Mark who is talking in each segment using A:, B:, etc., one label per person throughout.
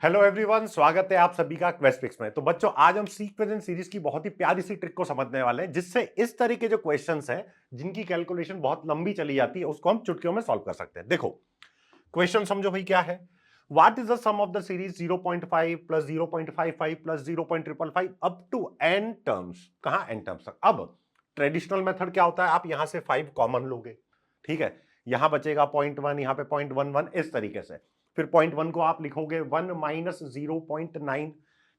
A: Hello everyone, स्वागत है आप सभी का क्वेस्टिक्स में। तो बच्चों, आज हम सीक्वेंस सीरीज की बहुत ही प्यारी सी ट्रिक को समझने वाले हैं, जिससे इस तरह के जो क्वेश्चंस हैं जिनकी कैलकुलेशन बहुत लंबी चली जाती है उसको हम चुटकियों में सॉल्व कर सकते हैं। देखो क्वेश्चन समझो भाई, क्या है। What is the sum of the series 0.5 plus 0.55 plus 0.555 up to n terms. कहां n टर्म्स तक। अब ट्रेडिशनल मेथड क्या होता है, आप यहां से 5 कॉमन लोगे, ठीक है। यहां बचेगा 0.1, यहां पे 0.11, इस तरीके से। फिर 0.1 को आप लिखोगे 1 माइनस 0.9,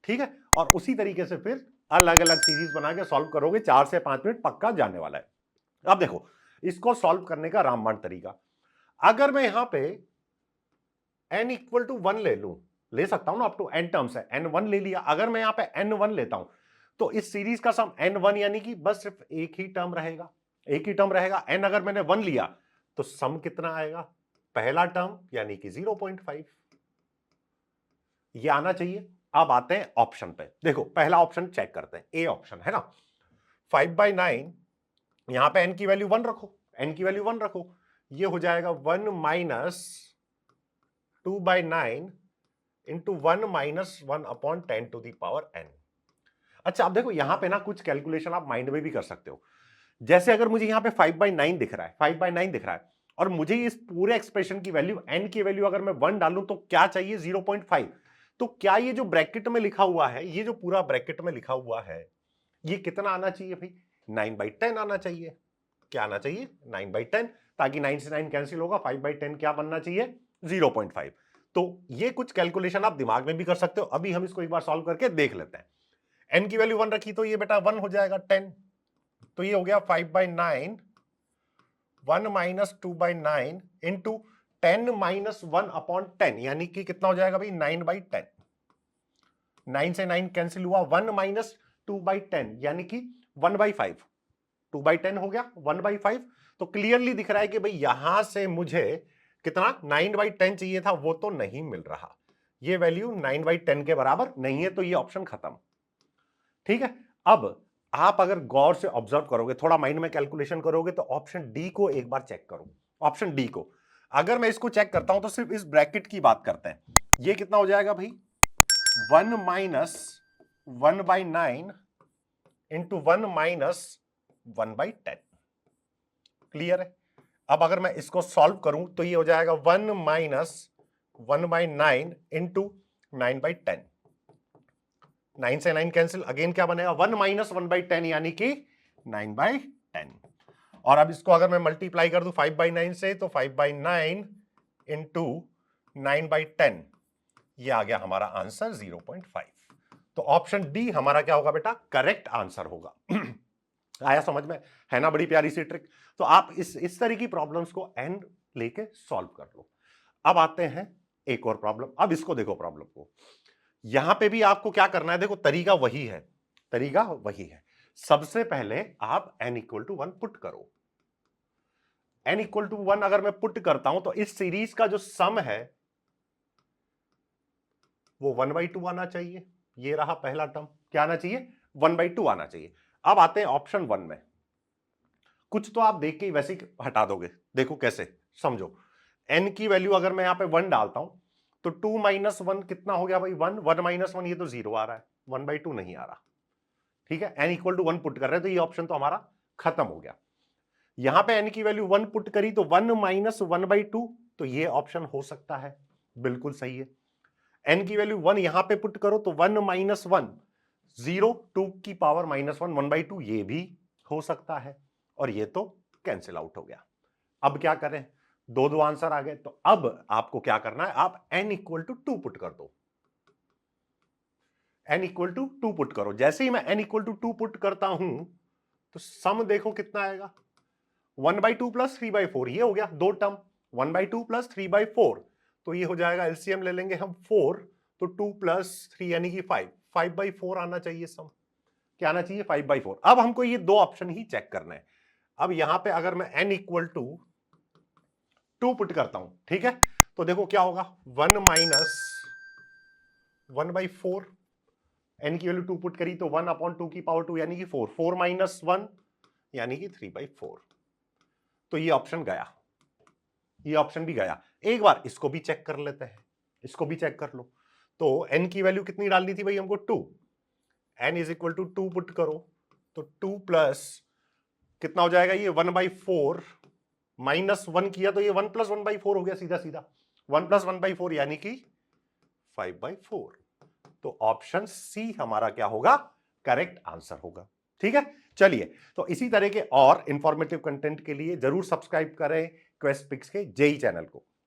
A: ठीक है। और उसी तरीके से फिर अलग अलग सीरीज बना के सॉल्व करोगे। 4 से 5 मिनट पक्का जाने वाला है। अब देखो, इसको सॉल्व करने का रामबाण तरीका, अगर मैं यहां पे n इक्वल टू 1 ले लूं, ले सकता हूं ना, अप टू n टर्म्स है, n1 ले लिया। अगर मैं यहां पे n1 लेता हूं तो इस सीरीज का सम n1 यानी कि बस सिर्फ एक ही टर्म रहेगा, एक ही टर्म रहेगा। n अगर मैंने 1 लिया तो सम कितना आएगा, पहला टर्म यानी कि 0.5, ये आना चाहिए। अब आते हैं ऑप्शन पे। देखो पहला ऑप्शन चेक करते हैं, ए ऑप्शन है ना। 5/9, यहां पे n की वैल्यू 1 रखो, n की वैल्यू 1 रखो, ये हो जाएगा 1 minus 2/9 into 1 minus 1/10 to the power n। अच्छा, अब देखो यहां पे ना कुछ कैलकुलेशन आप माइंड में भी कर सकते हो। जैसे अगर मुझे यहां पे 5/9 दिख रहा है, 5/9 दिख रहा है, और मुझे इस पूरे एक्सप्रेशन की वैल्यू, n की वैल्यू अगर मैं 1 डालूं तो क्या चाहिए, 0.5। तो क्या ये जो ब्रैकेट में लिखा हुआ है, ये जो पूरा ब्रैकेट में लिखा हुआ है, ये कितना आना चाहिए भाई, 9/10 आना चाहिए। क्या आना चाहिए, 9/10, ताकि 9 से 9 कैंसिल होगा, 5/10 क्या बनना चाहिए, 0.5। तो ये कुछ कैलकुलेशन आप दिमाग में भी कर सकते हो। अभी हम इसको एक बार सॉल्व करके देख लेते हैं। n की वैल्यू 1 रखी तो ये बेटा 1 हो जाएगा, 10, तो ये हो गया 5/9, 1 माइनस 2/9 इंटू 10 माइनस 1/10, यानी कि कितना हो जाएगा भाई, 9/10। 9 से 9 कैंसिल हुआ, 1 माइनस 2/10 यानी कि 1/5। 2/10 हो गया, 1/5। तो क्लियरली दिख रहा है कि भाई यहां से मुझे कितना 9/10 चाहिए था, वो तो नहीं मिल रहा। ये वैल्यू 9/10 के बराबर नहीं है, तो ये ऑप्शन खत्म, ठीक है। अब आप अगर गौर से ऑब्जर्व करोगे, थोड़ा माइंड में कैलकुलेशन करोगे, तो ऑप्शन डी को एक बार चेक करो। ऑप्शन डी को अगर मैं इसको चेक करता हूं तो सिर्फ इस ब्रैकेट की बात करते हैं, ये कितना हो जाएगा भाई, 1 माइनस 1/9 इंटू 1 माइनस 1/10। क्लियर है। अब अगर मैं इसको सॉल्व करूं तो ये हो जाएगा 1 माइनस 1/9 इंटू 9/10। 9 से 9 कैंसिल, अगेन क्या बनेगा, 1 माइनस 1/10 यानी कि 9/10। और अब इसको अगर मैं मल्टीप्लाई कर दूं 5/9 से, तो 5/9 इंटू 9/10, ये आ गया हमारा आंसर 0.5। तो ऑप्शन डी हमारा क्या होगा बेटा, करेक्ट आंसर होगा। आया समझ में, है ना, बड़ी प्यारी सी ट्रिक। तो आप इस तरह की प्रॉब्लम्स को एंड लेके सॉल्व कर लो। अब आते हैं एक और प्रॉब्लम। अब इसको देखो, प्रॉब्लम को यहां पे भी आपको क्या करना है, देखो तरीका वही है, तरीका वही है। सबसे पहले आप n इक्वल टू 1 पुट करो। n इक्वल टू 1 अगर मैं पुट करता हूं तो इस सीरीज का जो सम है वो 1/2 आना चाहिए। ये रहा पहला टर्म, क्या आना चाहिए, 1/2 आना चाहिए। अब आते हैं ऑप्शन 1 में। कुछ तो आप देख के ही वैसे ही हटा दोगे, देखो कैसे, समझो। n की वैल्यू अगर मैं यहां पे 1 डालता हूं तो 2 माइनस 1 कितना हो गया भाई, 1, 1 माइनस 1, ये तो 0 आ रहा है, 1/2 नहीं आ रहा, ठीक है। n इक्वल टू 1 पुट कर रहे हैं तो ये ऑप्शन तो हमारा खत्म हो गया। यहां पे n की वैल्यू 1 पुट करी तो 1 माइनस 1/2, तो ये ऑप्शन हो सकता है, बिल्कुल सही है। n की वैल्यू 1 यहां पे पुट करो तो 1 माइनस 1, 0, 2 की पावर माइनस 1, 1/2, ये भी हो सकता है। और ये तो कैंसिल आउट हो गया। अब क्या करें, दो दो आंसर आ गए, तो अब आपको क्या करना है, आप n इक्वल टू 2 पुट कर दो। n इक्वल टू 2 पुट करो। जैसे ही मैं n इक्वल टू 2 पुट करता हूं तो सम देखो कितना आएगा, 1/2 प्लस 3/4, ये हो गया दो टर्म, 1/2 प्लस 3/4, तो ये हो जाएगा, एलसीएम ले लेंगे हम 4, तो 2 प्लस 3 यानी कि 5, 5/4 आना चाहिए सम। क्या आना चाहिए, 5/4। अब हमको ये दो ऑप्शन ही चेक करना है। अब यहां पे अगर मैं n इक्वल टू 2 पुट करता हूं, ठीक है, तो देखो क्या होगा, 1 माइनस 1/4, n की वैल्यू 2 पुट करी तो 1/2 की पावर 2 यानी कि 4, 4 माइनस 1 यानी कि 3/4। तो ये ऑप्शन गया, ये ऑप्शन भी गया। एक बार इसको भी चेक कर लेते हैं, इसको भी चेक कर लो। तो n की वैल्यू कितनी डालनी थी भाई हमको 2, n is equal to 2 put करो तो 2 प्लस कितना हो जाएगा ये 1/4 माइनस 1 किया तो ये 1 प्लस 1/4 हो गया सीधा सीधा 1 प्लस 1/4 यानी कि 5/4। तो ऑप्शन सी हमारा क्या होगा, करेक्ट आंसर होगा। ठीक है, चलिए तो इसी तरह के और इंफॉर्मेटिव कंटेंट के लिए जरूर सब्सक्राइब करें क्वेस्ट पिक्स के जेई चैनल को।